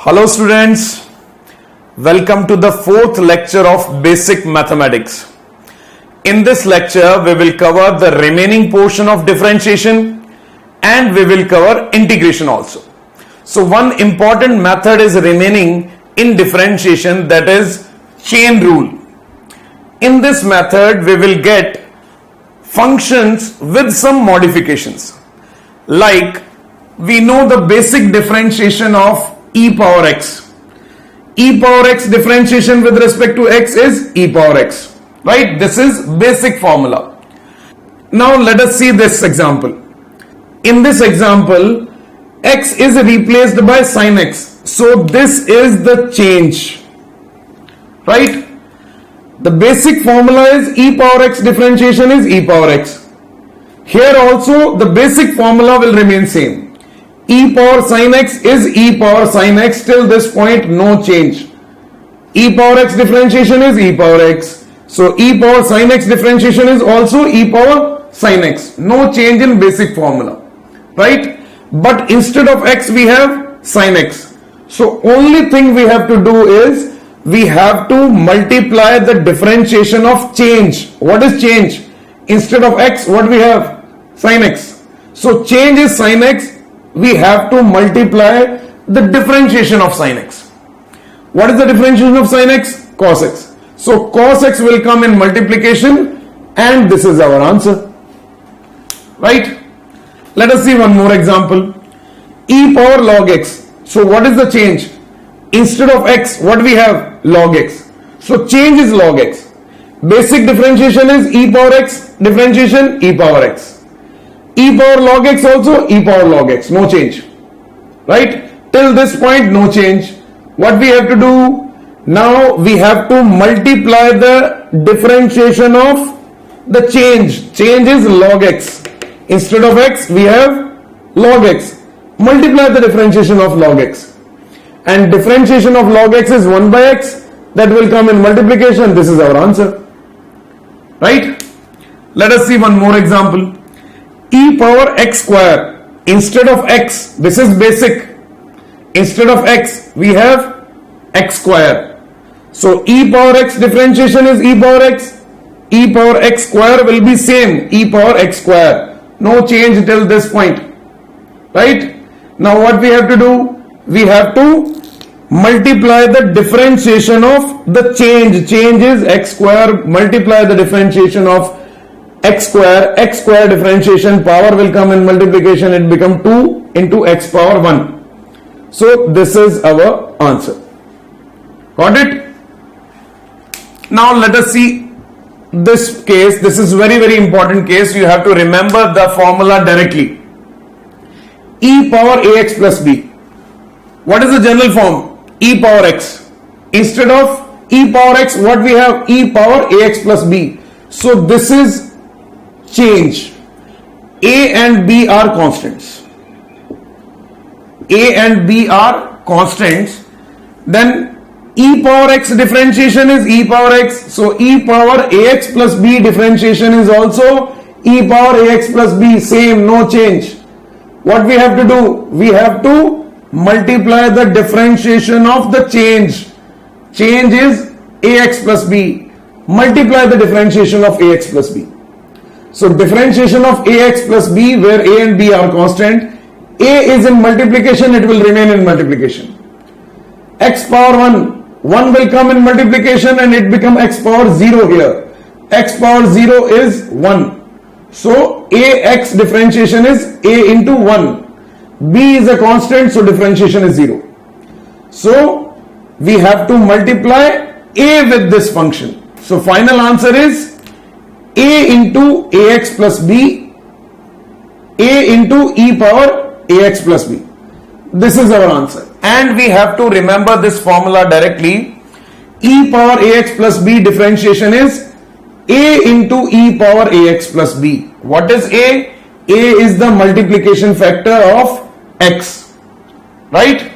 Hello students, welcome to the fourth lecture of Basic Mathematics. In this lecture, we will cover the remaining portion of differentiation and we will cover integration also. So one important method is remaining in differentiation, that is chain rule. In this method, we will get functions with some modifications. Like we know the basic differentiation of e power x. E power x differentiation with respect to x is e power x, right? This is basic formula. Now let us see this example. In this example, x is replaced by sin x. So this is the change, right? The basic formula is e power x differentiation is e power x. Here also the basic formula will remain same. E power sin x is e power sin x, till this point no change. E power x differentiation is e power x. So e power sin x differentiation is also e power sin x. No change in basic formula, right? But instead of x we have sin x. So only thing we have to do is we have to multiply the differentiation of change. What is change? Instead of x, what we have? Sin x. So change is sin x. We have to multiply the differentiation of sin x. What is the differentiation of sin x? Cos x. So cos x will come in multiplication and this is our answer, right? Let us see one more example. E power log x. So what is the change? Instead of x, what we have? Log x. So change is log x. Basic differentiation is e power x, differentiation e power x. E power log x also e power log x, no change, right? Till this point no change. What we have to do? Now we have to multiply the differentiation of the change. Change is log x. Instead of x we have log x. Multiply the differentiation of log x. And differentiation of log x is 1 by x. That will come in multiplication. This is our answer, right? Let us see one more example. E power x square. Instead of x, this is basic. Instead of x, we have x square. So e power x differentiation is e power x. E power x square will be same, e power x square. No change till this point, right? Now what we have to do? We have to multiply the differentiation of the change. Change is x square. Multiply the differentiation of x square differentiation, power will come in multiplication, it become 2 into x power 1. So this is our answer. Got it? Now let us see this case. This is very important case. You have to remember the formula directly. E power ax plus b. What is the general form? E power x. Instead of e power x, what we have? E power ax plus b. So this is change. A and b are constants. A and b are constants. Then e power x differentiation is e power x. So e power ax plus b differentiation is also e power ax plus b. Same, no change. What we have to do? We have to multiply the differentiation of the change. Change is ax plus b. Multiply the differentiation of ax plus b. So differentiation of ax plus b, where a and b are constant, a is in multiplication, it will remain in multiplication. X power 1 will come in multiplication and it become x power 0 here. X power 0 is 1. So ax differentiation is a into 1. B is a constant, so differentiation is 0. So we have to multiply a with this function. So final answer is a into ax plus b, a into e power ax plus b. This is our answer. And we have to remember this formula directly. E power ax plus b differentiation is a into e power ax plus b. What is a? A is the multiplication factor of x, right?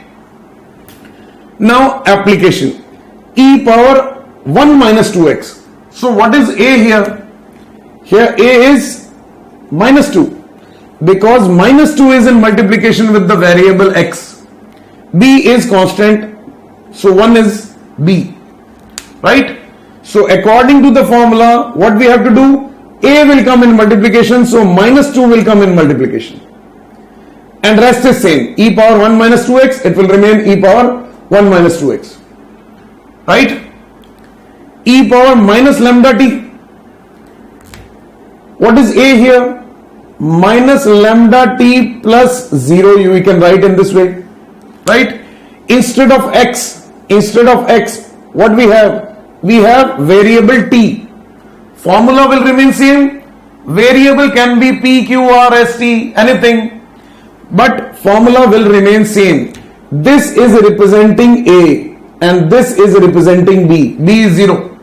Now application. E power 1 minus 2x. So what is a here? Here a is minus 2 because minus 2 is in multiplication with the variable x. B is constant, so 1 is B, right? So according to the formula, what we have to do? A will come in multiplication, so minus 2 will come in multiplication. And rest is same. E power 1 minus 2x, it will remain e power 1 minus 2x. Right? E power minus lambda t. What is A here? Minus lambda t plus 0, we can write in this way. Right? Instead of x, what we have? We have variable t. Formula will remain same. Variable can be p, q, r, s, t, anything. But formula will remain same. This is representing A and this is representing B. B is 0.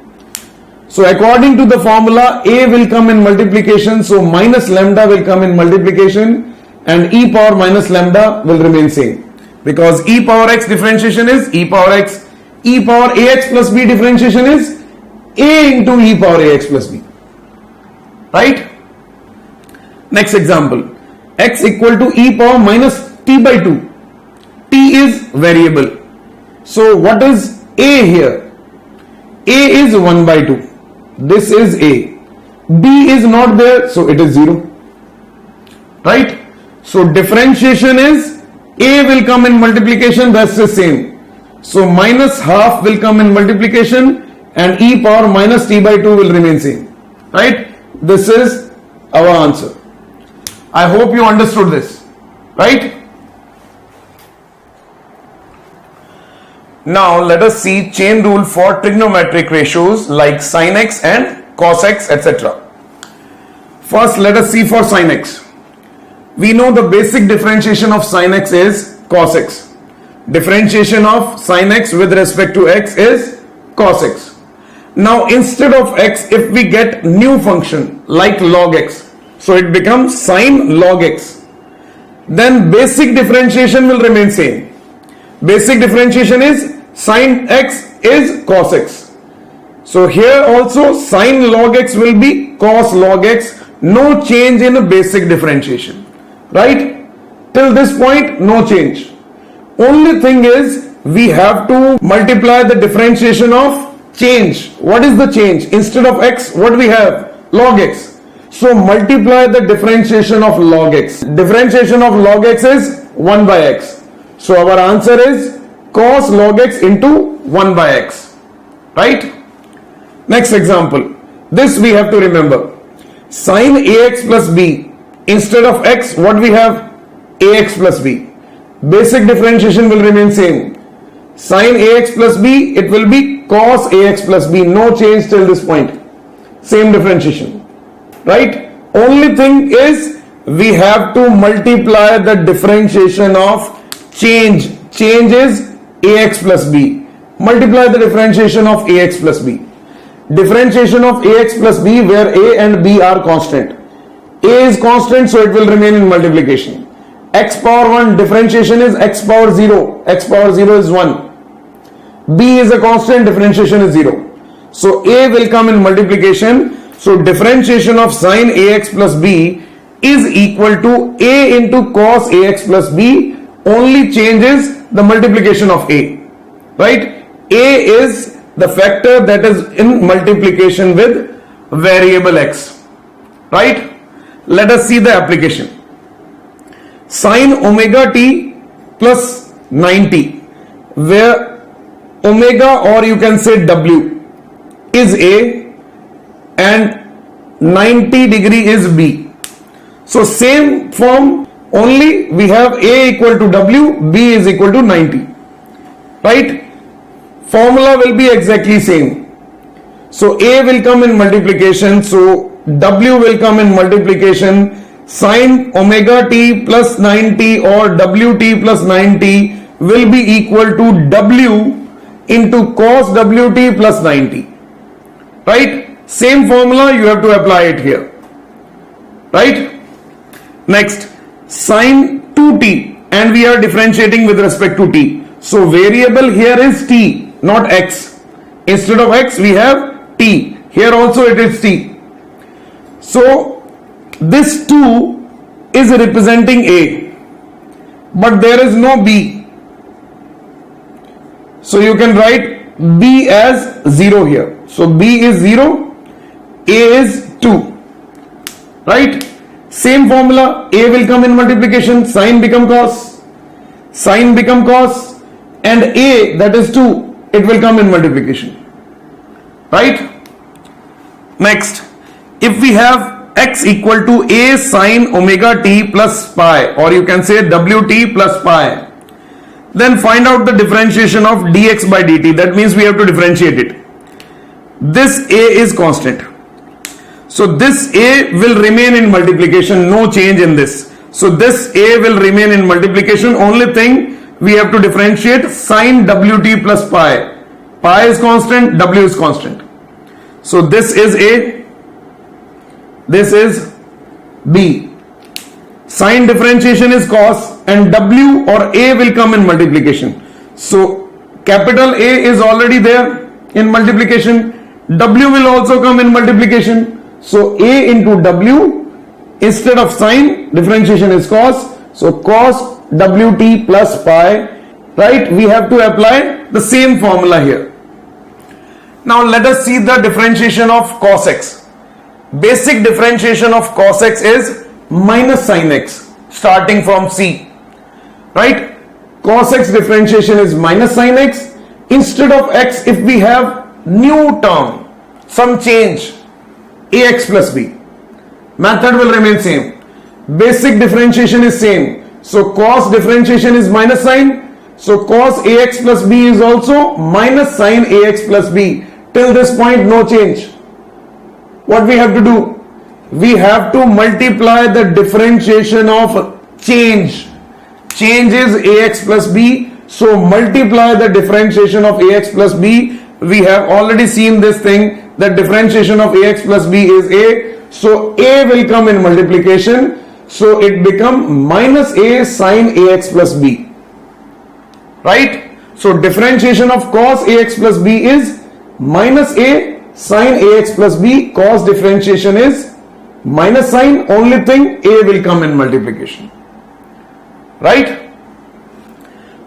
So according to the formula, A will come in multiplication, so minus lambda will come in multiplication and e power minus lambda will remain same. Because e power x differentiation is e power x. E power ax plus b differentiation is a into e power ax plus b. Right? Next example. X equal to e power minus t by 2. T is variable. So what is a here? A is 1 by 2. This is A. B is not there, so it is 0. Right? So differentiation is A will come in multiplication, that's the same. So minus half will come in multiplication and e power minus t by 2 will remain same. Right? This is our answer. I hope you understood this. Right? Now let us see chain rule for trigonometric ratios like sin x and cos x, etc. First, let us see for sin x. We know the basic differentiation of sin x is cos x. Differentiation of sin x with respect to x is cos x. Now instead of x, if we get new function like log x, so it becomes sin log x, then basic differentiation will remain same. Basic differentiation is sin x is cos x. So here also sin log x will be cos log x. No change in basic differentiation. Right? Till this point, no change. Only thing is we have to multiply the differentiation of change. What is the change? Instead of x, what we have? Log x. So multiply the differentiation of log x. Differentiation of log x is 1 by x. So our answer is cos log x into 1 by x. Right? Next example. This we have to remember. Sin ax plus b. Instead of x, what we have? Ax plus b. Basic differentiation will remain same. Sin ax plus b, it will be cos ax plus b. No change till this point. Same differentiation. Right? Only thing is we have to multiply the differentiation of change. Change is ax plus b. Multiply the differentiation of ax plus b. Differentiation of ax plus b where a and b are constant. A is constant, so it will remain in multiplication. X power 1 differentiation is x power 0. X power 0 is 1. B is a constant, differentiation is 0. So A will come in multiplication. So differentiation of sin ax plus b is equal to a into cos ax plus b. Only changes the multiplication of a. Right? A is the factor that is in multiplication with variable x. Right? Let us see the application. Sin omega t plus 90, where omega, or you can say w, is a and 90 degree is b. So same form, only we have a equal to w, b is equal to 90. Right? Formula will be exactly same. So a will come in multiplication, so w will come in multiplication. Sin omega t plus 90 or wt plus 90 will be equal to w into cos wt plus 90. Right? Same formula, you have to apply it here. Right? Next, sin 2t, and we are differentiating with respect to t. So variable here is t, not x. Instead of x, we have t. Here also it is t. So this 2 is representing a, but there is no b. So you can write b as 0 here. So b is 0, a is 2, right? Same formula, a will come in multiplication, sine become cos, sine become cos, and a, that is 2, it will come in multiplication, right? Next, if we have x equal to a sine omega t plus pi, or you can say wt plus pi, then find out the differentiation of dx by dt. That means we have to differentiate it. This a is constant, so this a will remain in multiplication, no change in this. So this a will remain in multiplication. Only thing we have to differentiate sine wt plus pi. Pi is constant, w is constant. So this is a, this is b. Sine differentiation is cos, and w or a will come in multiplication. So capital A is already there in multiplication, w will also come in multiplication. So a into w, instead of sine, differentiation is cos, so cos wt plus pi, right? We have to apply the same formula here. Now let us see the differentiation of cos x. Basic differentiation of cos x is minus sin x, starting from c, right? Cos x differentiation is minus sin x. Instead of x, if we have new term, some change, ax plus b, method will remain same. Basic differentiation is same. So cos differentiation is minus sin, so cos ax plus b is also minus sin ax plus b. Till this point, no change. What we have to do? We have to multiply the differentiation of change. Change is ax plus b, so multiply the differentiation of ax plus b. We have already seen this thing, that differentiation of ax plus b is a, so a will come in multiplication, so it become minus a sin ax plus b, right? So differentiation of cos ax plus b is minus a sin ax plus b. Cos differentiation is minus sin, only thing a will come in multiplication, right?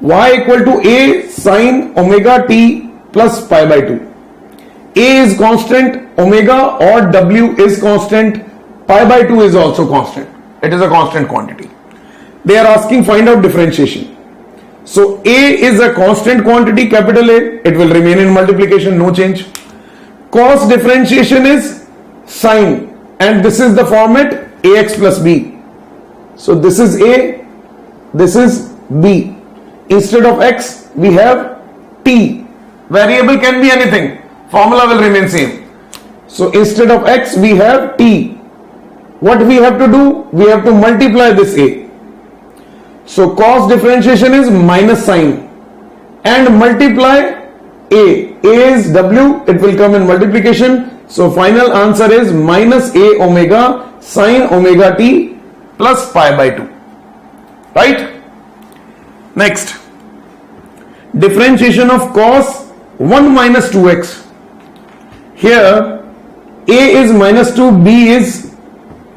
Y equal to a sin omega t plus pi by 2. A is constant, omega or w is constant, pi by 2 is also constant. It is a constant quantity. They are asking find out differentiation. So a is a constant quantity, capital A, it will remain in multiplication, no change. Cos differentiation is sine, and this is the format ax plus b. So this is a, this is b. Instead of x, we have t. Variable can be anything, formula will remain same. So instead of x, we have t. What we have to do? We have to multiply this a. So cos differentiation is minus sine, and multiply a. A is w, it will come in multiplication. So final answer is minus a omega sin omega t plus pi by 2, right? Next, differentiation of cos 1 minus 2x. Here a is minus 2, b is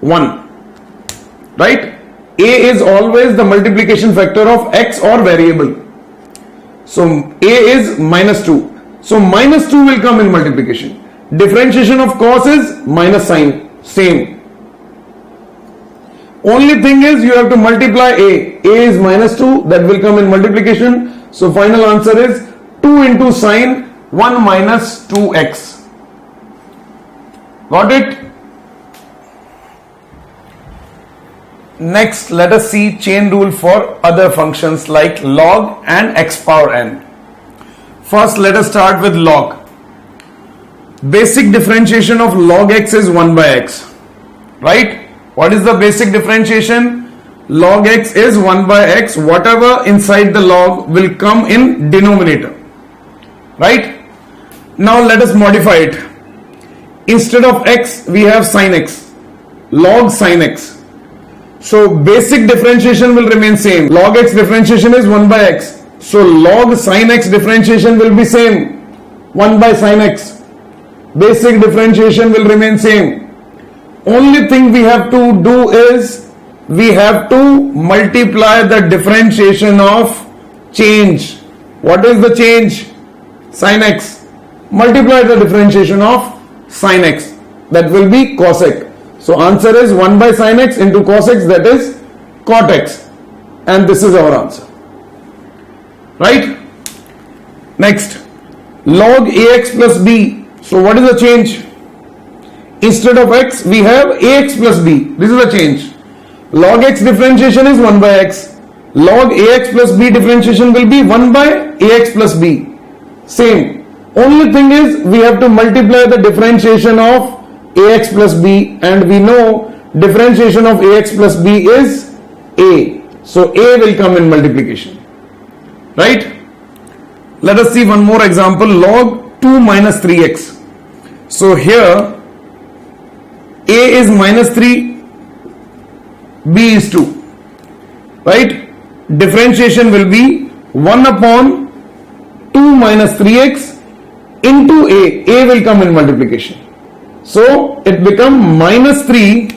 1, right? A is always the multiplication factor of x or variable. So a is minus 2. So minus 2 will come in multiplication. Differentiation of cos is minus sine, same. Only thing is you have to multiply a. A is minus 2, that will come in multiplication. So final answer is 2 into sine 1 minus 2x. Got it? Next, let us see chain rule for other functions like log and x power n. First, let us start with log. Basic differentiation of log x is 1 by x, right? What is the basic differentiation? Log x is 1 by x. Whatever inside the log will come in denominator, right? Now let us modify it. Instead of x, we have sin x, log sin x. So basic differentiation will remain same. Log x differentiation is 1 by x. So log sin x differentiation will be same, 1 by sin x. Basic differentiation will remain same. Only thing we have to do is we have to multiply the differentiation of change. What is the change? Sin x. Multiply the differentiation of sin x. That will be cos x. So answer is 1 by sin x into cos x, that is cot x. And this is our answer. Right? Next, log ax plus b. So what is the change? Instead of x, we have ax plus b. This is the change. Log x differentiation is 1 by x. Log ax plus b differentiation will be 1 by ax plus b. Same. Only thing is we have to multiply the differentiation of ax plus b, and we know differentiation of ax plus b is a. So a will come in multiplication. Right? Let us see one more example. Log 2 minus 3x. So here a is minus 3, b is 2. Right? Differentiation will be 1 upon 2 minus 3x into a. A will come in multiplication. So it become minus 3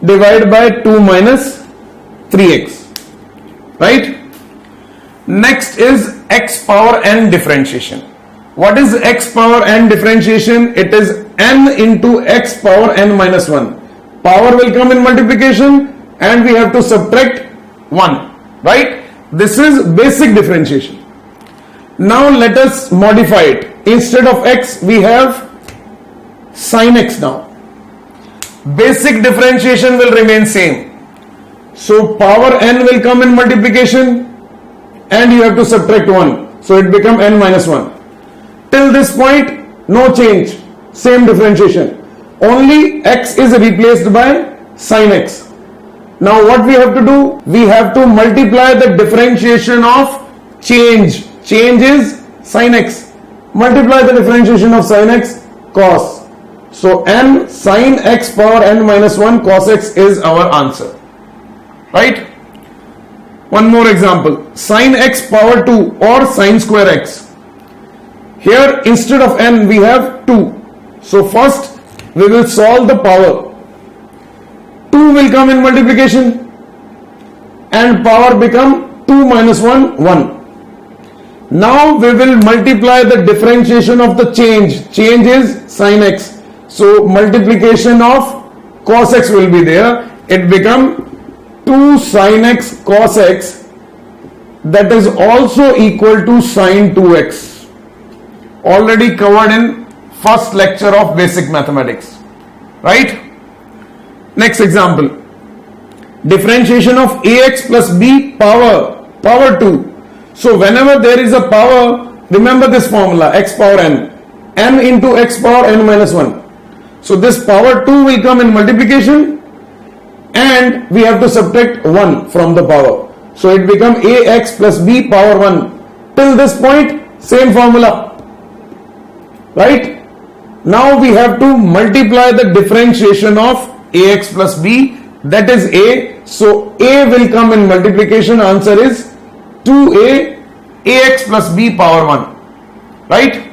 divided by 2 minus 3x. Right? Next is x power n differentiation. What is x power n differentiation? It is n into x power n minus 1. Power will come in multiplication and we have to subtract 1. Right? This is basic differentiation. Now let us modify it. Instead of x, we have sin x now. Basic differentiation will remain same. So power n will come in multiplication and you have to subtract 1. So it become n minus 1. Till this point, no change. Same differentiation. Only x is replaced by sin x. Now what we have to do? We have to multiply the differentiation of change. Change is sin x. Multiply the differentiation of sin x, cos. So n sin x power n minus 1 cos x is our answer. Right? One more example. Sin x power 2 or sin square x. Here instead of n we have 2. So first we will solve the power. 2 will come in multiplication and power become 2 minus 1, 1. Now we will multiply the differentiation of the change. Change is sin x. So multiplication of cos x will be there. It become 2 sin x cos x, that is also equal to sin 2x. Already covered in first lecture of basic mathematics. Right? Next example. Differentiation of ax plus b power 2. So whenever there is a power, remember this formula, x power n. N into x power n minus 1. So this power 2 will come in multiplication and we have to subtract 1 from the power. So it become ax plus b power 1. Till this point, same formula. Right? Now we have to multiply the differentiation of ax plus b, that is a. So a will come in multiplication. Answer is 2a ax plus b power 1. Right?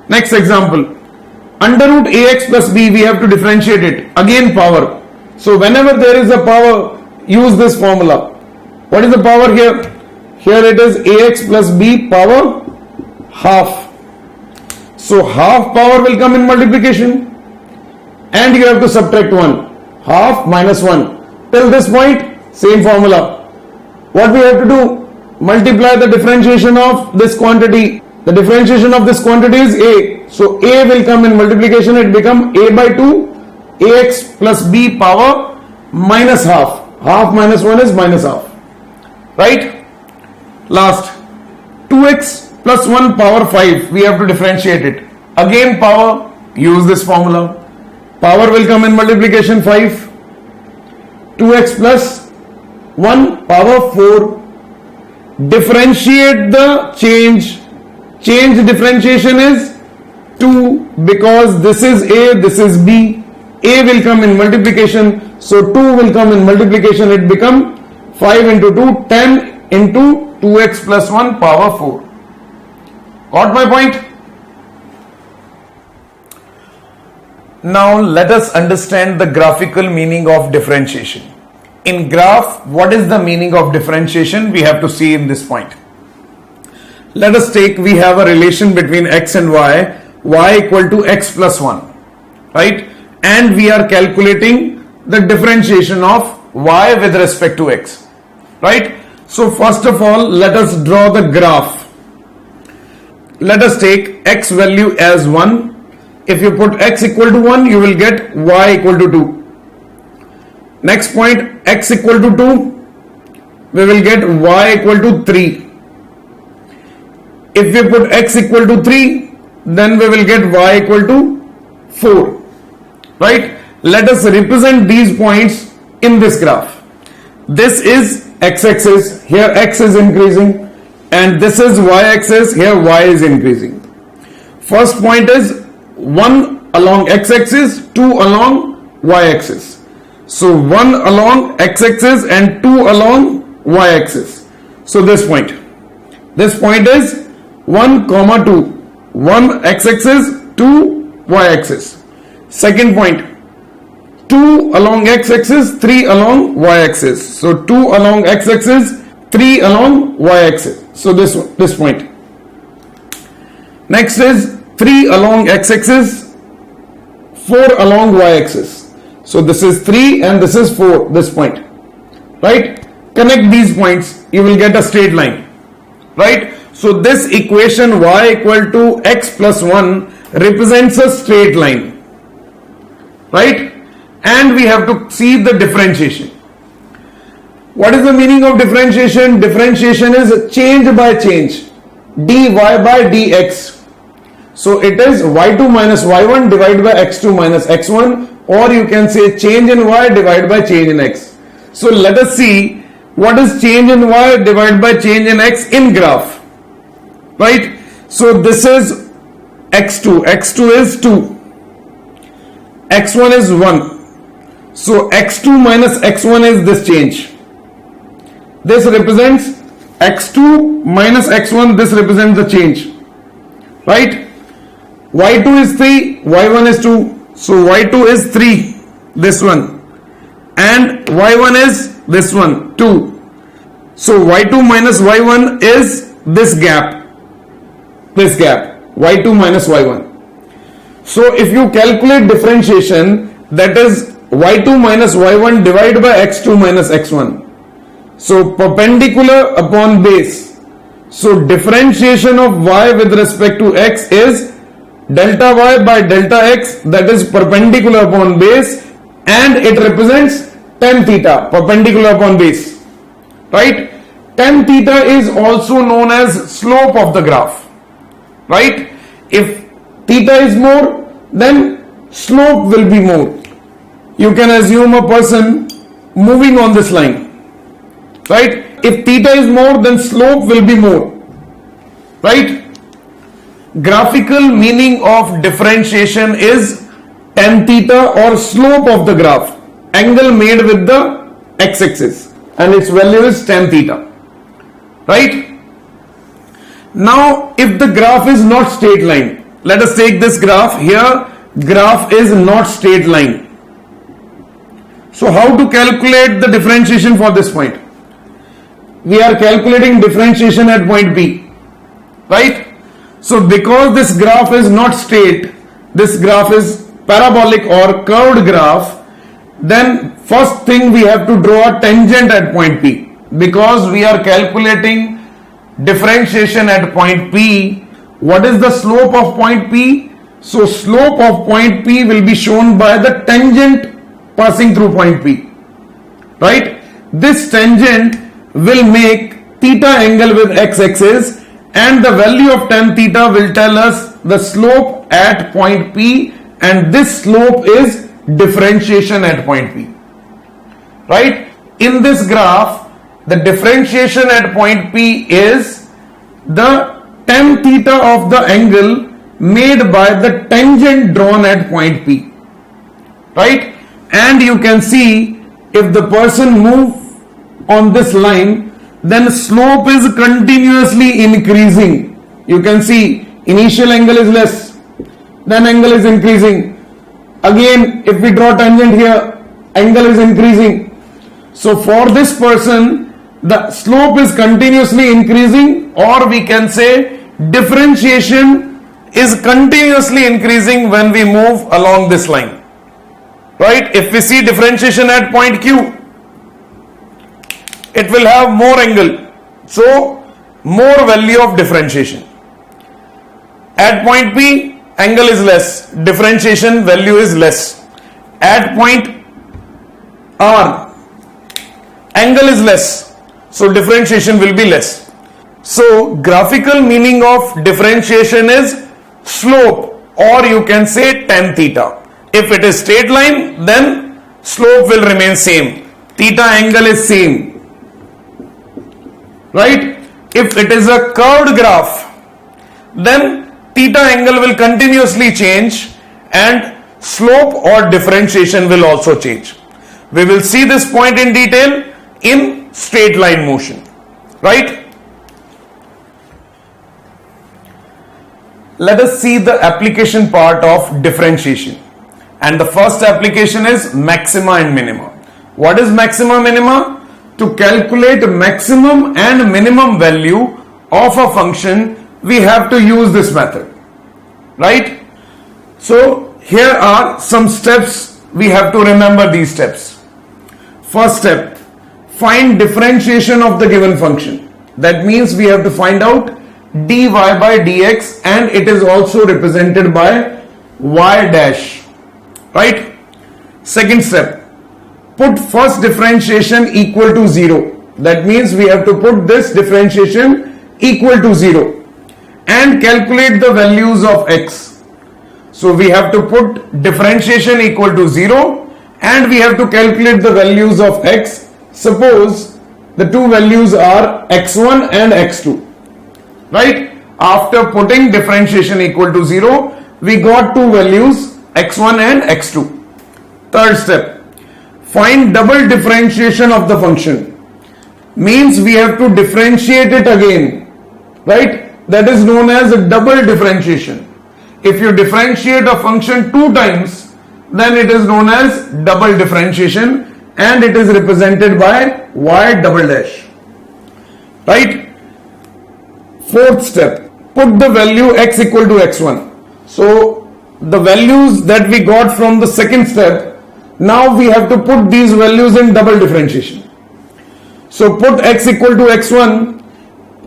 Next example. Under root ax plus b, we have to differentiate it. Again power. So whenever there is a power, use this formula. What is the power here? Here it is ax plus b power half. So half power will come in multiplication and you have to subtract 1. Half minus 1. Till this point, same formula. What we have to do? Multiply the differentiation of this quantity. The differentiation of this quantity is a. So a will come in multiplication. It become a by 2 ax plus b power minus half. Half minus 1 is minus half. Right? Last. 2x plus 1 power 5. We have to differentiate it. Again power. Use this formula. Power will come in multiplication 5. 2x plus 1 power 4. Differentiate the change. Change differentiation is 2 because this is a, this is b. A will come in multiplication. So 2 will come in multiplication. It become 5 into 2, 10 into 2x plus 1 power 4. Got my point? Now let us understand the graphical meaning of differentiation. In graph, what is the meaning of differentiation? We have to see in this point. Let us take, we have a relation between x and y equal to x plus 1, right? And we are calculating the differentiation of y with respect to x, right? So first of all, let us draw the graph. Let us take x value as 1. If you put x equal to 1, you will get y equal to 2. Next point, x equal to 2, we will get y equal to 3. If we put x equal to 3, then we will get y equal to 4. Right? Let us represent these points in this graph. This is x-axis, here x is increasing, and this is y-axis, here y is increasing. First point is 1 along x-axis, 2 along y-axis. So 1 along x-axis and 2 along y-axis. So this point is 1 comma 2, 1 x-axis, 2 y-axis. Second point, 2 along x-axis, 3 along y-axis. So 2 along x-axis, 3 along y-axis. So this point. Next is 3 along x-axis, 4 along y-axis. So this is 3 and this is 4, this point. Right? Connect these points, you will get a straight line. Right? So this equation y equal to x plus 1 represents a straight line. Right? And we have to see the differentiation. What is the meaning of differentiation? Differentiation is change by change. dy by dx. So it is y2 minus y1 divided by x2 minus x1, or you can say change in y divided by change in x. So let us see what is change in y divided by change in x in graph. Right? So this is x2. x2 is 2. x1 is 1. So x2 minus x1 is this change. This represents x2 minus x1. This represents the change. Right? y2 is 3. y1 is 2. So y2 is 3. This one. And y1 is this one. 2. So y2 minus y1 is this gap. This gap, y2 minus y1. So if you calculate differentiation, that is y2 minus y1 divided by x2 minus x1. So perpendicular upon base. So differentiation of y with respect to x is delta y by delta x, that is perpendicular upon base, and it represents tan theta, perpendicular upon base. Right? Tan theta is also known as slope of the graph. Right? If theta is more, then slope will be more. You can assume a person moving on this line. Right? If theta is more, then slope will be more. Right? Graphical meaning of differentiation is tan theta or slope of the graph, angle made with the x-axis, and its value is tan theta. Right? Now, if the graph is not straight line, let us take this graph here. Graph is not straight line. So how to calculate the differentiation for this point? We are calculating differentiation at point P. Right? So because this graph is not straight, this graph is parabolic or curved graph, then first thing we have to draw a tangent at point P. Because we are calculating differentiation at point P, what is the slope of point P? So slope of point P will be shown by the tangent passing through point P. Right? This tangent will make theta angle with x-axis, and the value of tan theta will tell us the slope at point P, and this slope is differentiation at point P. Right? In this graph, the differentiation at point P is the tan theta of the angle made by the tangent drawn at point P. Right? And you can see if the person moves on this line, then slope is continuously increasing. You can see initial angle is less, then angle is increasing. Again, if we draw tangent here, angle is increasing. So for this person, the slope is continuously increasing, or we can say differentiation is continuously increasing when we move along this line. Right? If we see differentiation at point Q, it will have more angle, so more value of differentiation. At point P, angle is less, differentiation value is less. At point R, angle is less, so differentiation will be less. So graphical meaning of differentiation is slope, or you can say tan theta. If it is straight line, then slope will remain same, theta angle is same. Right? If it is a curved graph, then theta angle will continuously change and slope or differentiation will also change. We will see this point in detail in straight line motion. Right? Let us see the application part of differentiation. And the first application is maxima and minima. What is maxima minima? To calculate maximum and minimum value of a function, we have to use this method. Right? So here are some steps. We have to remember these steps. First step, find differentiation of the given function. That means we have to find out dy by dx, and it is also represented by y dash. Right? Second step, put first differentiation equal to 0. That means we have to put this differentiation equal to 0 and calculate the values of x. So we have to put differentiation equal to 0 and we have to calculate the values of x. Suppose the two values are x1 and x2. Right? After putting differentiation equal to 0, we got two values, x1 and x2. Third step, find double differentiation of the function. Means we have to differentiate it again. Right? That is known as a double differentiation. If you differentiate a function two times, then it is known as double differentiation and it is represented by y double dash. Right? Fourth step, put the value x equal to x1. So the values that we got from the second step, now we have to put these values in double differentiation. So put x equal to x1.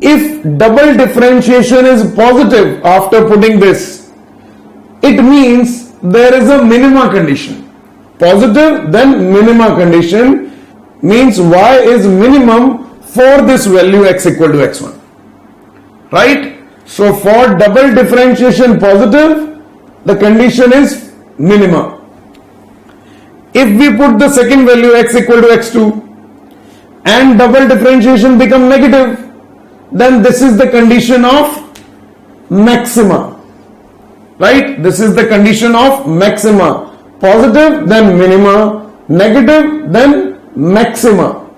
If double differentiation is positive after putting this, it means there is a minima condition. Positive, then minima condition means y is minimum for this value x equal to x1. Right? So for double differentiation positive, the condition is minima. If we put the second value x equal to x2 and double differentiation become negative, then this is the condition of maxima. Right? This is the condition of maxima. Positive, then minima. Negative, then maxima.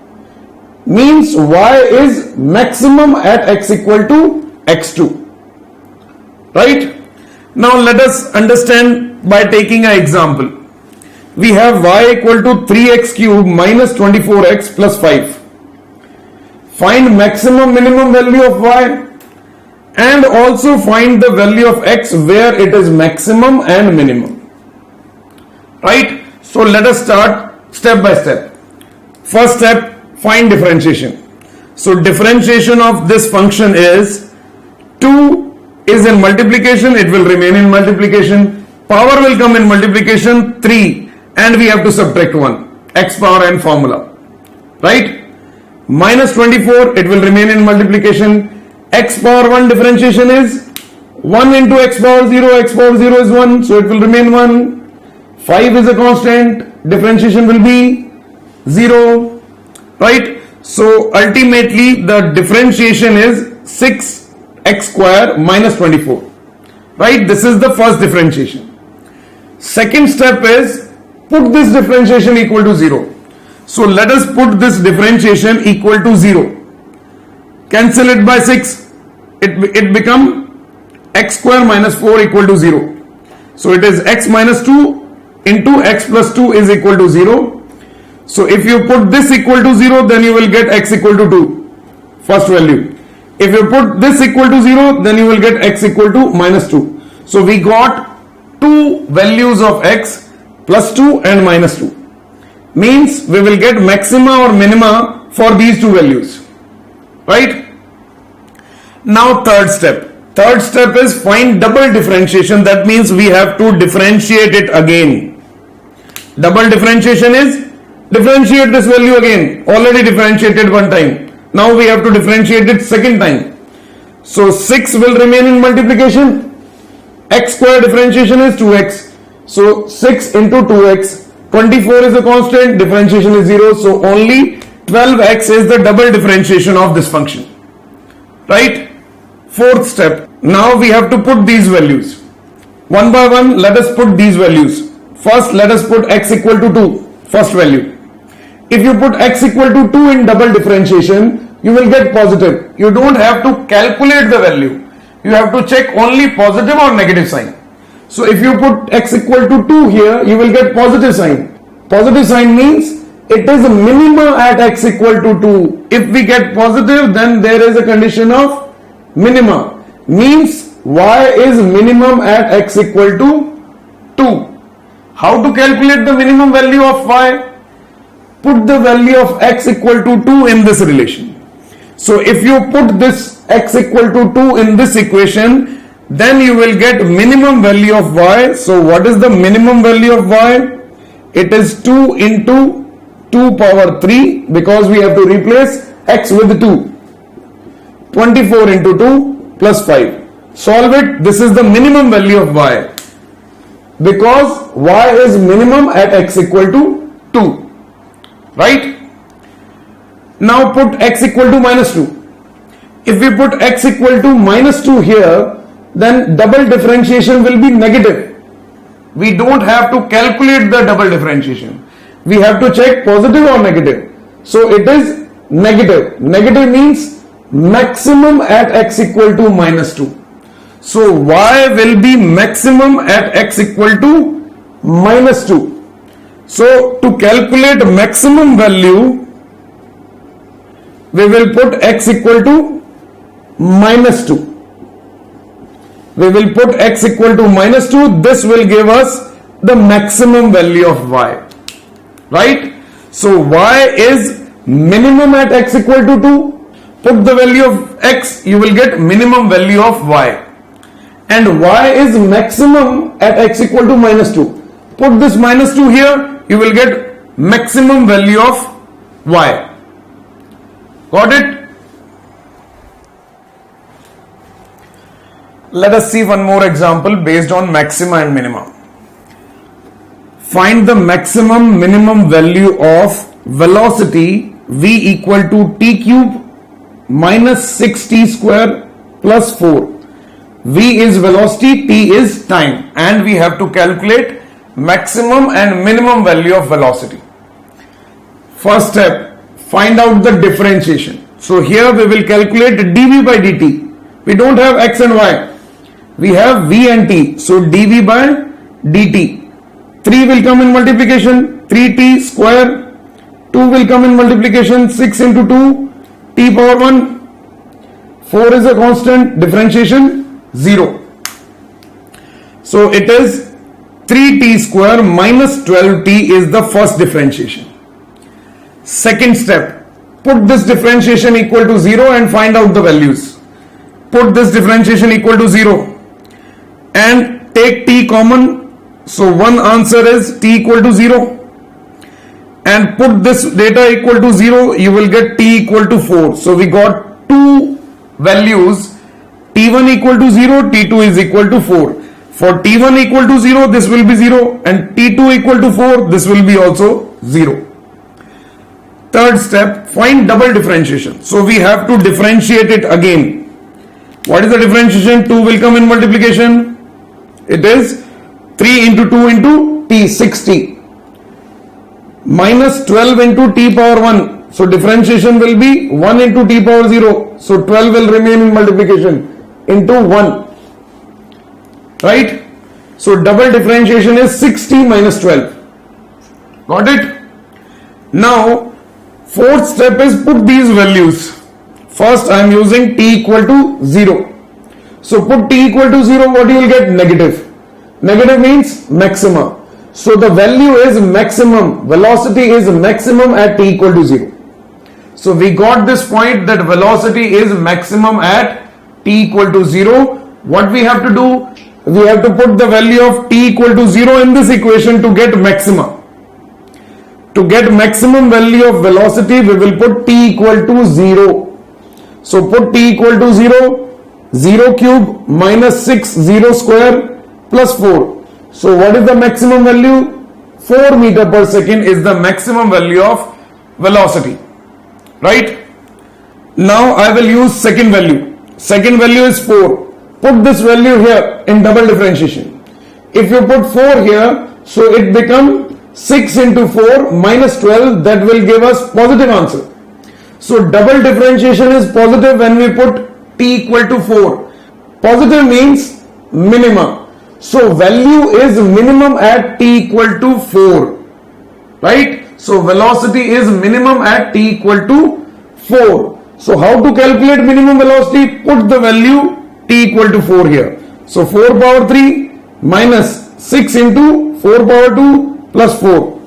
Means y is maximum at x equal to x2. Right? Now let us understand by taking an example. We have y equal to 3x cube minus 24x plus 5. Find maximum minimum value of y and also find the value of x where it is maximum and minimum. Right? So let us start step by step. First step, find differentiation. So differentiation of this function is 2 is in multiplication, it will remain in multiplication. Power will come in multiplication, 3, and we have to subtract 1. X power n formula. Right? Minus 24, it will remain in multiplication. X power 1 differentiation is 1 into x power 0. X power 0 is 1, so it will remain 1. 5 is a constant, differentiation will be 0. Right? So ultimately the differentiation is 6x square minus 24. Right? This is the first differentiation. Second step is put this differentiation equal to 0. So let us put this differentiation equal to 0. Cancel it by 6. It become x square minus 4 equal to 0. So it is x minus 2 into x plus 2 is equal to 0. So if you put this equal to 0, then you will get x equal to 2, first value. If you put this equal to 0, then you will get x equal to minus 2. So we got two values of x, plus 2 and minus 2. Means we will get maxima or minima for these two values. Right? Now third step. Third step is find double differentiation. That means we have to differentiate it again. Double differentiation is differentiate this value again. Already differentiated one time. Now we have to differentiate it second time. So 6 will remain in multiplication. X square differentiation is 2x. So 6 into 2x. 24 is a constant. Differentiation is 0. So only 12x is the double differentiation of this function. Right? Fourth step. Now we have to put these values. One by one, let us put these values. First, let us put x equal to 2. First value. If you put x equal to 2 in double differentiation, you will get positive. You don't have to calculate the value. You have to check only positive or negative sign. So if you put x equal to 2 here, you will get positive sign. Positive sign means it is a minima at x equal to 2. If we get positive, then there is a condition of minima. Means y is minimum at x equal to 2. How to calculate the minimum value of y? Put the value of x equal to 2 in this relation. So if you put this x equal to 2 in this equation, then you will get minimum value of y. So what is the minimum value of y? It is 2 into 2 power 3, because we have to replace x with 2. 24 into 2 plus 5. Solve it. This is the minimum value of y, because y is minimum at x equal to 2. Right? Now put x equal to minus 2. If we put x equal to minus 2 here, then double differentiation will be negative. We don't have to calculate the double differentiation. We have to check positive or negative. So it is negative. Negative means maximum at x equal to minus 2. So y will be maximum at x equal to minus 2. So to calculate maximum value, we will put x equal to minus 2. We will put x equal to minus 2. This will give us the maximum value of y. Right? So y is minimum at x equal to 2. Put the value of x, you will get minimum value of y. And y is maximum at x equal to minus 2. Put this minus 2 here, you will get maximum value of y. Got it? Let us see one more example based on maxima and minima. Find the maximum minimum value of velocity v equal to t cube minus 6t square plus 4. V is velocity, t is time, and we have to calculate maximum and minimum value of velocity. First step, find out the differentiation. So here we will calculate dv by dt. We don't have x and y. We have v and t. So dv by dt. 3 will come in multiplication, 3t square. 2 will come in multiplication, 6 into 2, t power 1. 4 is a constant, differentiation 0. So it is 3t square minus 12t is the first differentiation. Second step, put this differentiation equal to 0 and find out the values. Put this differentiation equal to 0 and take t common. So one answer is t equal to 0. And put this data equal to 0, you will get t equal to 4. So we got two values, t1 equal to 0, t2 is equal to 4. For t1 equal to 0, this will be 0, and t2 equal to 4, this will be also 0. Third step, find double differentiation. So we have to differentiate it again. What is the differentiation? 2 will come in multiplication. It is 3 into 2 into t, 6t. Minus 12 into t power 1. So differentiation will be 1 into t power 0. So 12 will remain in multiplication into 1. Right? So double differentiation is 6t minus 12. Got it? Now, fourth step is put these values. First, I am using t equal to 0. So put t equal to 0, what you will get? Negative. Negative means maxima. So the value is maximum. Velocity is maximum at t equal to 0. So we got this point that velocity is maximum at t equal to 0. What we have to do? We have to put the value of t equal to 0 in this equation to get maxima. To get maximum value of velocity, we will put t equal to 0. So put t equal to 0, 0 cube minus 6, 0 square plus 4. So what is the maximum value? 4 meter per second is the maximum value of velocity. Right? Now I will use second value. Second value is 4. Put this value here in double differentiation. If you put 4 here, so it becomes 6 into 4 minus 12, that will give us positive answer. So double differentiation is positive when we put t equal to 4. Positive means minima. So value is minimum at t equal to 4. Right? So velocity is minimum at t equal to 4. So how to calculate minimum velocity? Put the value t equal to 4 here. So 4 power 3 minus 6 into 4 power 2 plus 4.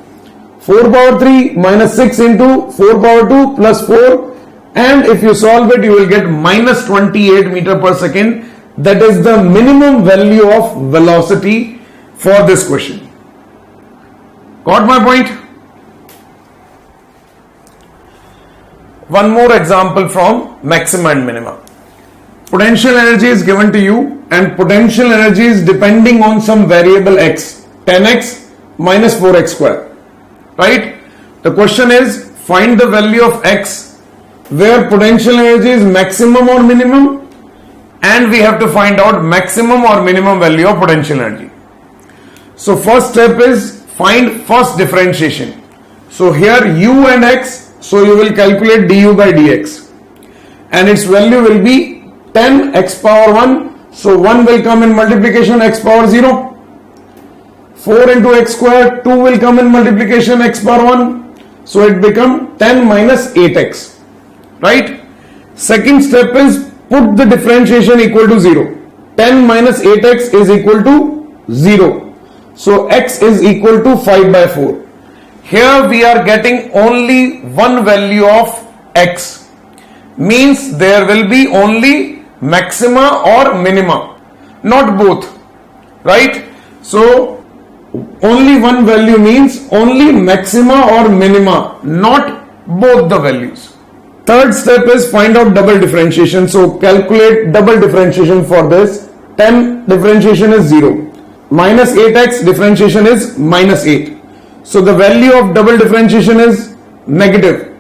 4 power 3 minus 6 into 4 power 2 plus 4. And if you solve it, you will get minus 28 meter per second. That is the minimum value of velocity for this question. Got my point? One more example from maxima and minima. Potential energy is given to you and potential energy is depending on some variable x, 10x minus 4x square. Right? The question is, find the value of x where potential energy is maximum or minimum, and we have to find out maximum or minimum value of potential energy. So first step is find first differentiation. So here u and x, so you will calculate du by dx and its value will be 10 x power 1. So 1 will come in multiplication x power 0. 4 into x square, 2 will come in multiplication x power 1. So it become 10 minus 8x. Right? Second step is put the differentiation equal to 0. 10 minus 8x is equal to 0. So x is equal to 5 by 4. Here we are getting only one value of x. Means there will be only maxima or minima, not both. Right? So only one value means only maxima or minima, not both the values. Third step is find out double differentiation. So calculate double differentiation for this. 10 differentiation is 0. Minus 8x differentiation is minus 8. So the value of double differentiation is negative,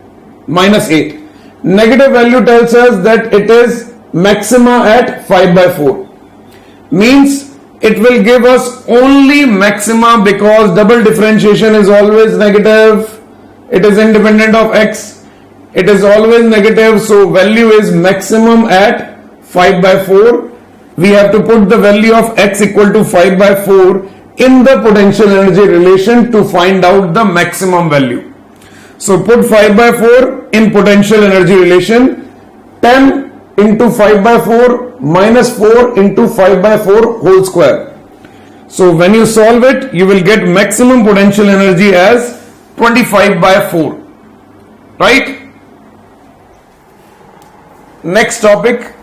minus 8. Negative value tells us that it is maxima at 5 by 4. Means it will give us only maxima because double differentiation is always negative. It is independent of x. It is always negative. So value is maximum at 5 by 4. We have to put the value of x equal to 5 by 4 in the potential energy relation to find out the maximum value. So put 5 by 4 in potential energy relation. 10 into 5 by 4 minus 4 into 5 by 4 whole square. So when you solve it, you will get maximum potential energy as 25 by 4. Right? Next topic,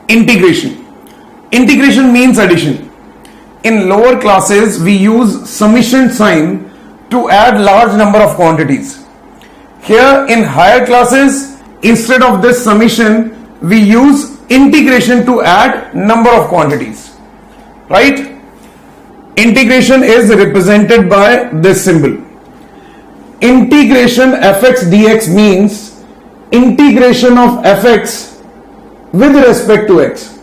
integration. Integration means addition. In lower classes, we use summation sign to add large number of quantities. Here in higher classes, instead of this summation, we use integration to add number of quantities. Right? Integration is represented by this symbol. Integration fx dx means integration of fx with respect to x.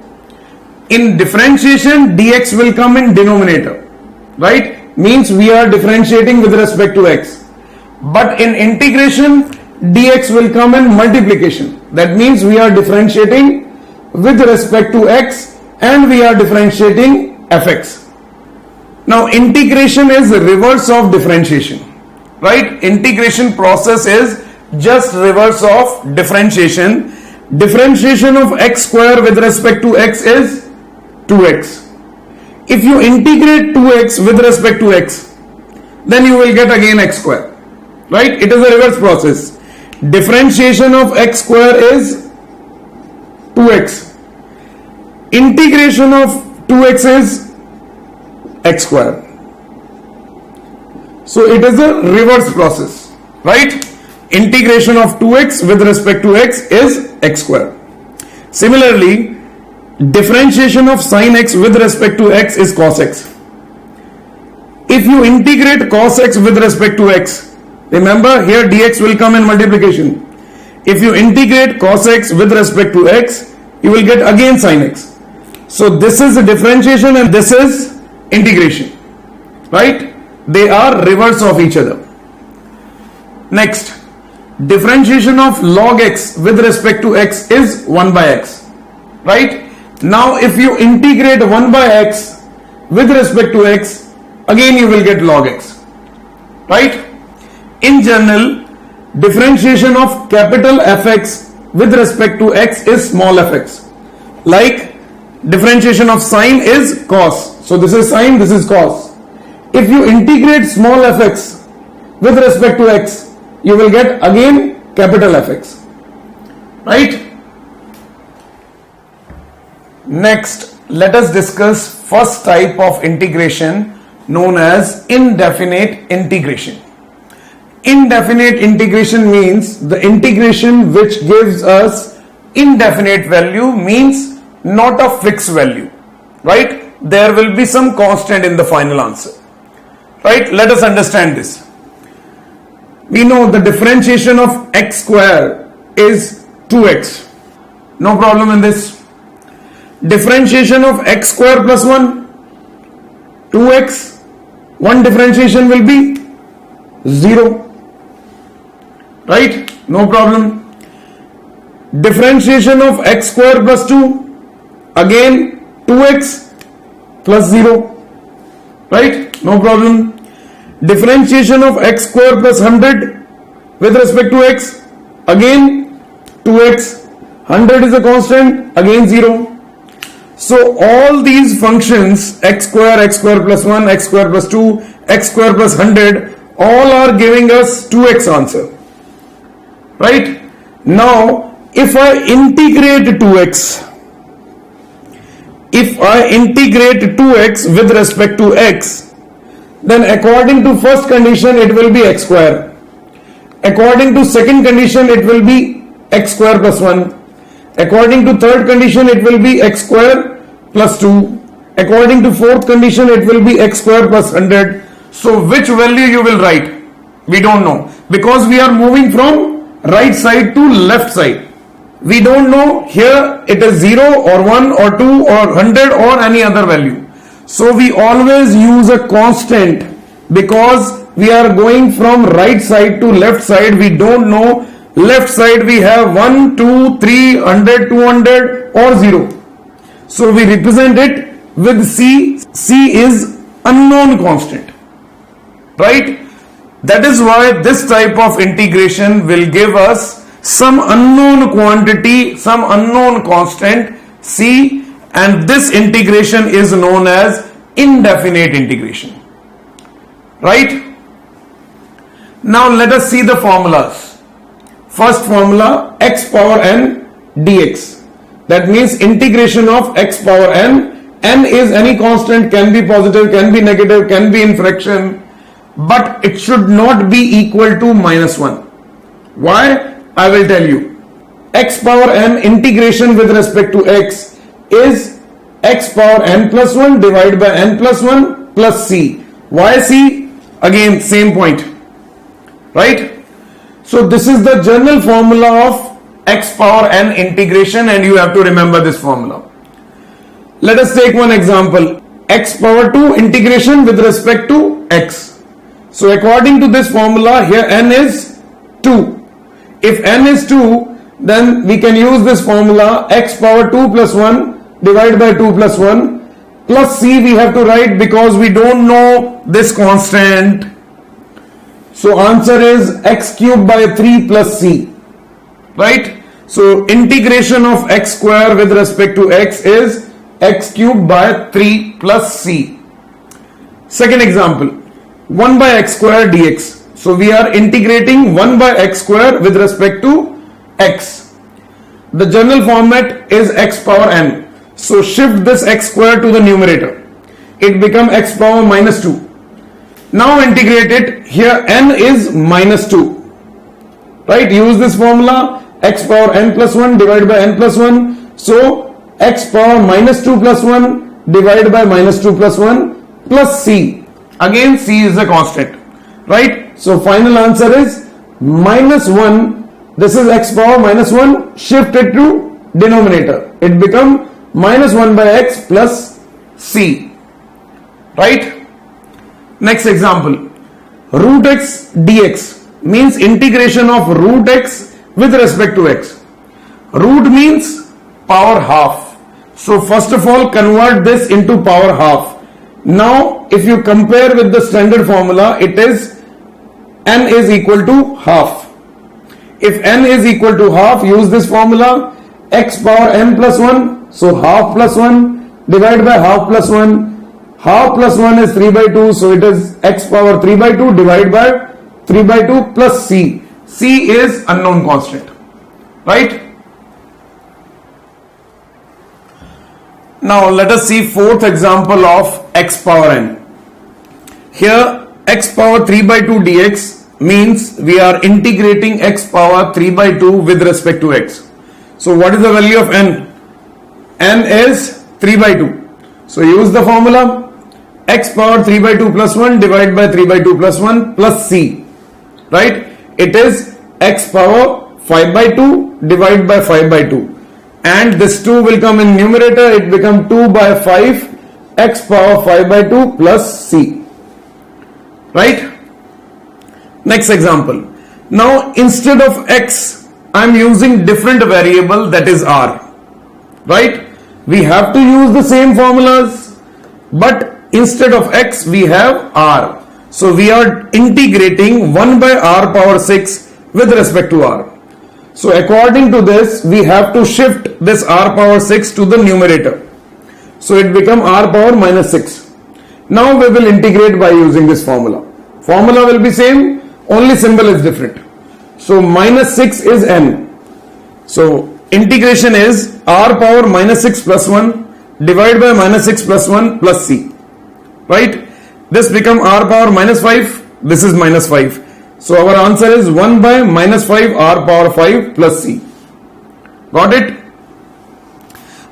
In differentiation, dx will come in denominator, right? Means we are differentiating with respect to x. But in integration, dx will come in multiplication. That means we are differentiating with respect to x and we are differentiating fx. Now integration is reverse of differentiation, right? Integration process is just reverse of differentiation. Differentiation of x square with respect to x is 2x. If you integrate 2x with respect to x, then you will get again x square, right? It is a reverse process. Differentiation of x square is 2x. Integration of 2x is x square. So it is a reverse process, right? Integration of 2x with respect to x is x square. Similarly, differentiation of sin x with respect to x is cos x. If you integrate cos x with respect to x, remember here dx will come in multiplication. If you integrate cos x with respect to x, you will get again sin x. So this is a differentiation and this is integration, right? They are reverse of each other. Next, differentiation of log x with respect to x is 1 by x, right? Now if you integrate 1 by x with respect to x, again you will get log x, right? In general, differentiation of capital Fx with respect to x is small fx. Like differentiation of sine is cos. So this is sine, this is cos. If you integrate small fx with respect to x, you will get again capital Fx, right? Next, let us discuss first type of integration known as indefinite integration. Indefinite integration means the integration which gives us indefinite value, means not a fixed value, right? There will be some constant in the final answer, right? Let us understand this. We know the differentiation of x square is 2x. No problem in this. Differentiation of x square plus 1, 2x. One differentiation will be 0. Right? No problem. Differentiation of x square plus 2, again 2x plus 0. Right? No problem. Differentiation of x square plus 100 with respect to x, again 2x. 100 is a constant, again 0. So all these functions, x square plus 1, x square plus 2, x square plus 100, all are giving us 2x answer. Right? Now, if I integrate 2x, with respect to x, then according to first condition it will be x square. According to second condition it will be x square plus 1. According to third condition it will be x square plus 2. According to fourth condition it will be x square plus 100. So which value you will write? We don't know, because we are moving from right side to left side. We don't know here it is 0 or 1 or 2 or 100 or any other value. So we always use a constant, because we are going from right side to left side. We don't know left side we have 1, 2, 3, 100, 200 or 0. So we represent it with C. C is unknown constant, right? That is why this type of integration will give us some unknown quantity, some unknown constant C, and this integration is known as indefinite integration, right? Now let us see the formulas. First formula, x power n dx. That means integration of x power n. N is any constant, can be positive, can be negative, can be in fraction, but it should not be equal to -1. Why? I will tell you. X power n integration with respect to x is x power n plus 1 divided by n plus 1 plus c. Why c? Again, same point, right? So this is the general formula of x power n integration, and you have to remember this formula. Let us take one example. X power 2 integration with respect to x. So according to this formula, here n is 2. If n is 2, then we can use this formula, x power 2 plus 1 divided by 2 plus 1 plus c we have to write, because we don't know this constant. So answer is x cube by 3 plus c. Right? So integration of x square with respect to x is x cube by 3 plus c. Second example, 1 by x square dx. So we are integrating 1 by x square with respect to x. The general format is x power n. So shift this x square to the numerator. It becomes x power minus 2. Now integrate it. Here n is minus 2. Right? Use this formula. X power n plus 1 divided by n plus 1. So x power minus 2 plus 1 divided by minus 2 plus 1 plus c. Again c is a constant. Right? So final answer is minus 1. This is x power minus 1. Shift it to denominator. It becomes minus 1 by x plus c. Right? Next example. Root x dx means integration of root x with respect to x. Root means power half. So first of all convert this into power half. Now if you compare with the standard formula, it is n is equal to half. If n is equal to half, use this formula, x power n plus 1. So half plus 1 divided by half plus 1. Half plus 1 is 3 by 2. So it is x power 3 by 2 divided by 3 by 2 plus c. C is unknown constant. Right? Now let us see fourth example of x power n. Here x power 3 by 2 dx means we are integrating x power 3 by 2 with respect to x. So what is the value of n? N is 3 by 2. So use the formula x power 3 by 2 plus 1 divided by 3 by 2 plus 1 plus c. Right? It is x power 5 by 2 divided by 5 by 2. And this 2 will come in numerator. It becomes 2 by 5 x power 5 by 2 plus c. Right? Next example. Now instead of x, I am using different variable, that is r. Right? We have to use the same formulas, but instead of x we have r. So we are integrating 1 by r power 6 with respect to r. So according to this, we have to shift this r power 6 to the numerator. So it becomes r power minus 6. Now we will integrate by using this formula. Formula will be same, only symbol is different. So minus 6 is n. So integration is r power minus 6 plus 1 divided by minus 6 plus 1 plus c. Right? This become r power minus 5. This is minus 5. So our answer is 1 by minus 5 r power 5 plus c. Got it?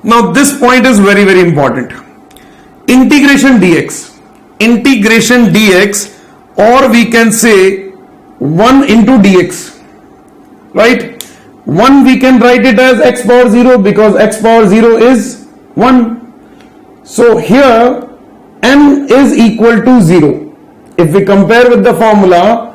Now this point is very important. Integration dx. Integration dx, or we can say 1 into dx. Right? 1 we can write it as x power 0 because x power 0 is 1. So here n is equal to 0. If we compare with the formula,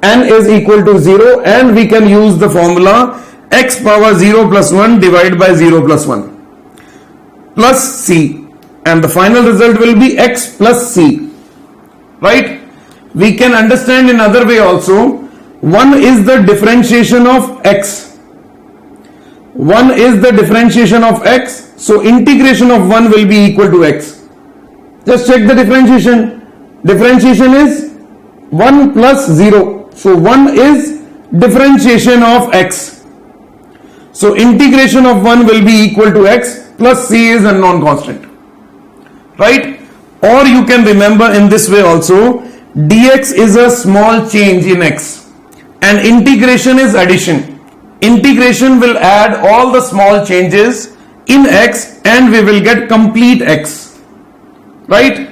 n is equal to 0, and we can use the formula x power 0 plus 1 divided by 0 plus 1 plus c, and the final result will be x plus c. Right? We can understand in other way also. 1 is the differentiation of x. 1 is the differentiation of x. So integration of 1 will be equal to x. Just check the differentiation. Differentiation is 1 plus 0. So 1 is differentiation of x. So integration of 1 will be equal to x plus c is a non-constant. Right? Or you can remember in this way also, dx is a small change in x and integration is addition. Integration will add all the small changes in x and we will get complete x. Right?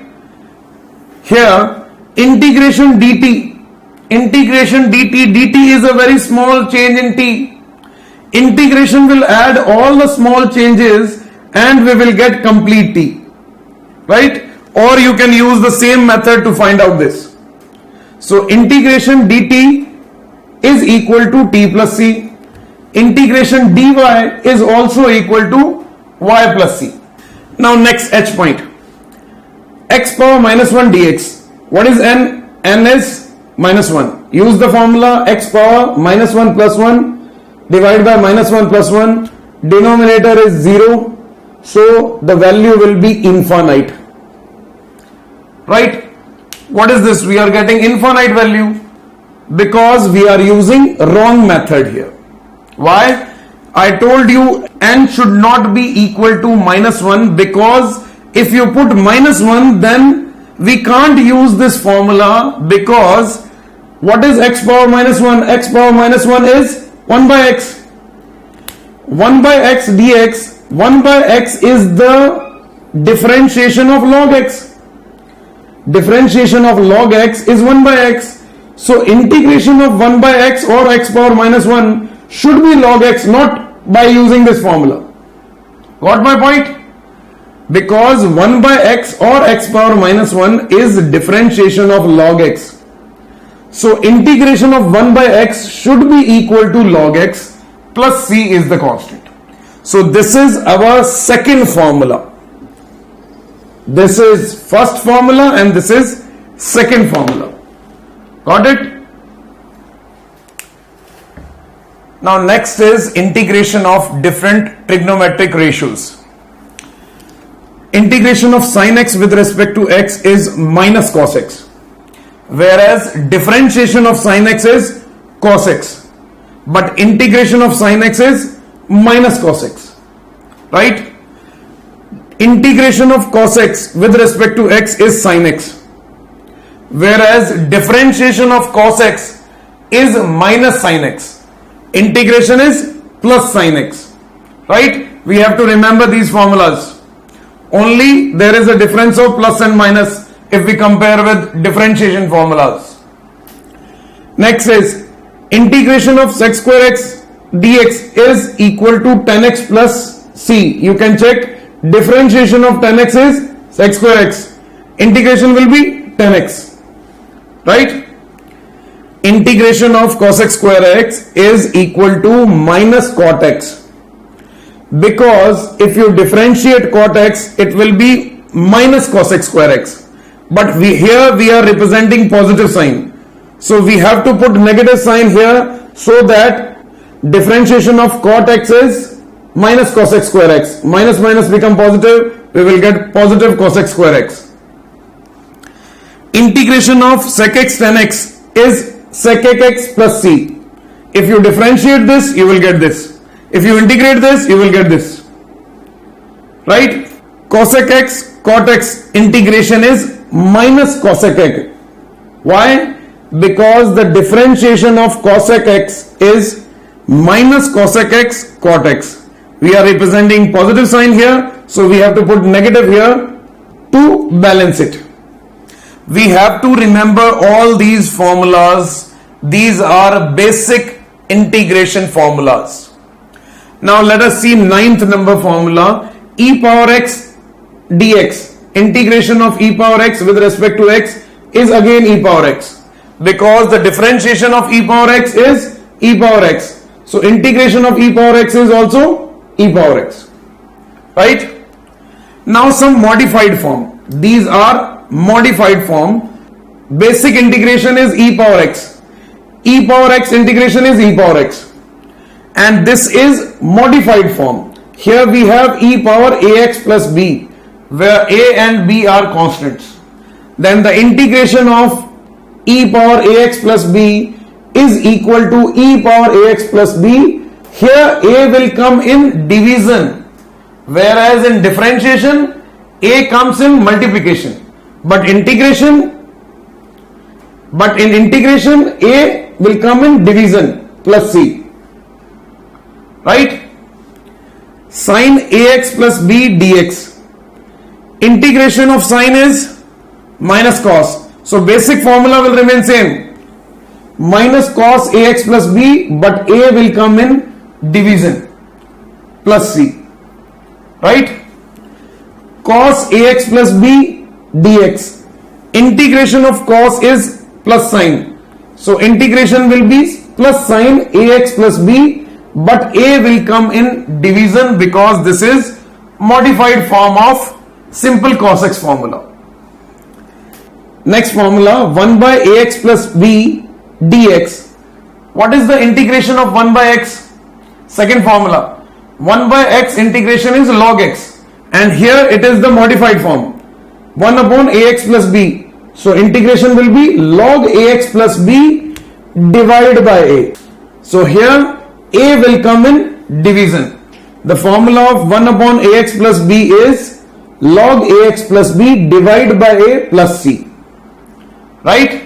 Here integration dt. Integration dt is a very small change in t. Integration will add all the small changes and we will get complete t. Right? Or you can use the same method to find out this. So integration dt is equal to t plus c. Integration dy is also equal to y plus c. Now next h point. X power minus 1 dx. What is n? N is minus 1. use the formula x power minus 1 plus 1 divided by minus 1 plus 1. Denominator is 0, so the value will be infinite. Right? What is this? We are getting infinite value because we are using wrong method here. Why? I told you n should not be equal to minus 1, because if you put minus 1, then we can't use this formula, because what is x power minus 1? X power minus 1 is 1 by x. 1 by x dx, 1 by x is the differentiation of log x. Differentiation of log x is 1 by x. So integration of 1 by x or x power minus 1 should be log x, not by using this formula. Got my point? Because 1 by x or x power minus 1 is differentiation of log x. So integration of 1 by x should be equal to log x plus c is the constant. So this is our second formula. This is first formula and this is second formula. Got it? Now next is integration of different trigonometric ratios. Integration of sin x with respect to x is minus cos x, whereas differentiation of sin x is cos x, but integration of sin x is minus cos x. Right? Integration of cos x with respect to x is sin x, whereas differentiation of cos x is minus sin x. Integration is plus sin x. Right? We have to remember these formulas. Only there is a difference of plus and minus if we compare with differentiation formulas. Next is integration of sec square x dx is equal to 10x plus c. You can check. Differentiation of 10x is sec square x. Integration will be 10x. Right? Integration of cos x square x is equal to minus cot x, because if you differentiate cot x, it will be minus cos x square x, but here we are representing positive sign, so we have to put negative sign here, so that differentiation of cot x is minus cos x square x. Minus minus become positive, we will get positive cos x square x. Integration of sec x tan x is sec x plus c. If you differentiate this, you will get this. If you integrate this, you will get this. Right? Cosec x, cot x integration is minus cosec x. Why? Because the differentiation of cosec x is minus cosec x cot x. We are representing positive sign here, so we have to put negative here to balance it. We have to remember all these formulas. These are basic integration formulas. Now let us see ninth number formula, e power x dx. Integration of e power x with respect to x is again e power x, because the differentiation of e power x is e power x. So integration of e power x is also e power x. Right? Now some modified form. These are modified form. Basic integration is e power x. E power x integration is e power x. And this is modified form. Here we have e power ax plus b, where a and b are constants. Then the integration of e power ax plus b is equal to e power ax plus b. Here a will come in division, whereas in differentiation a comes in multiplication. But in integration a will come in division plus c. Right? Sin ax plus b dx. Integration of sin is minus cos. So basic formula will remain same. Minus cos ax plus b, but a will come in division plus c. Right? Cos ax plus b dx. Integration of cos is plus sign. So integration will be plus sign ax plus b, but a will come in division because this is modified form of simple cos x formula. Next formula, 1 by ax plus b dx. What is the integration of 1 by x? Second formula. 1 by x integration is log x, and here it is the modified form, 1 upon ax plus b. So integration will be log ax plus b divided by a. So here a will come in division. The formula of 1 upon ax plus b is log ax plus b divided by a plus c. Right?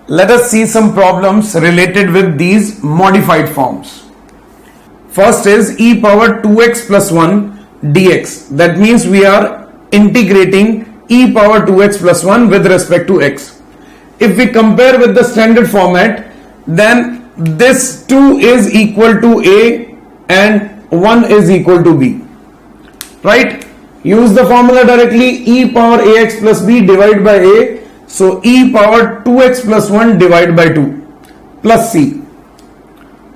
Let us see some problems related with these modified forms. First is e power 2x plus 1 dx. That means we are integrating e power 2x plus 1 with respect to x. If we compare with the standard format, then this 2 is equal to a and 1 is equal to b. Right? Use the formula directly, e power ax plus b divided by a. So e power 2x plus 1 divided by 2 plus c.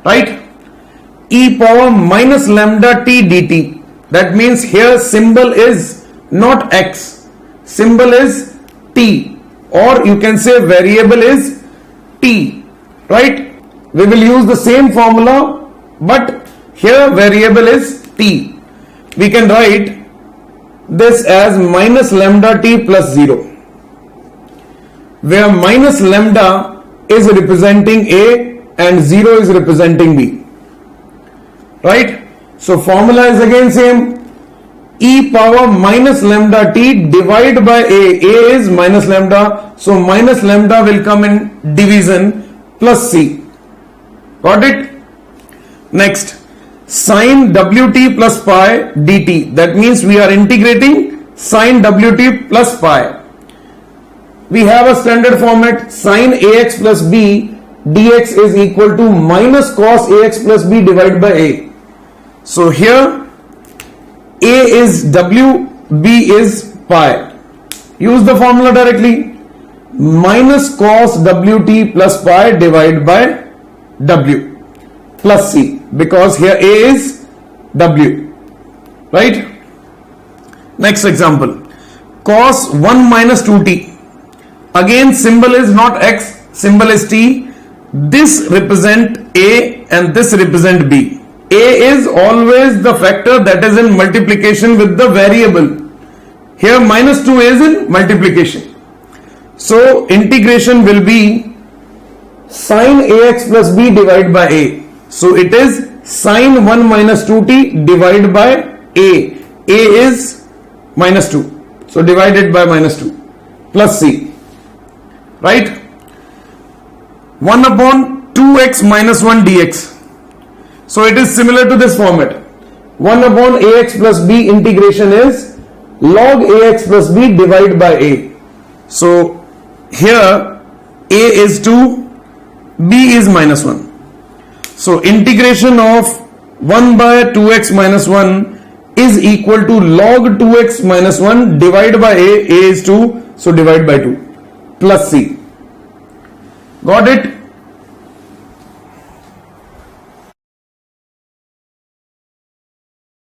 Right? E power minus lambda t dt. That means here symbol is not x, symbol is t, or you can say variable is t. Right? We will use the same formula, but here variable is t. We can write this as minus lambda t plus 0, where minus lambda is representing a and 0 is representing b. Right? So formula is again same, e power minus lambda t divided by a is minus lambda, so minus lambda will come in division plus c. Got it? Next, sin wt plus pi dt. That means we are integrating sin wt plus pi. We have a standard format, sin ax plus b dx is equal to minus cos ax plus b divided by a. So here a is w, b is pi. Use the formula directly, minus cos wt plus pi divided by w plus c, because here a is w. Right? Next example, cos 1 minus 2t. Again symbol is not x, symbol is t. This represent a and this represent b. A is always the factor that is in multiplication with the variable. Here minus 2 is in multiplication. So integration will be sin ax plus b divided by a. So it is sin 1 minus 2t divided by a. A is minus 2. So divided by minus 2 plus c. Right? 1 upon 2x minus 1 dx. So it is similar to this format. 1 upon ax plus b integration is log ax plus b divided by a. So here a is 2, b is minus 1. So integration of 1 by 2x minus 1 is equal to log 2x minus 1 divided by a is 2, so divide by 2 plus c. Got it?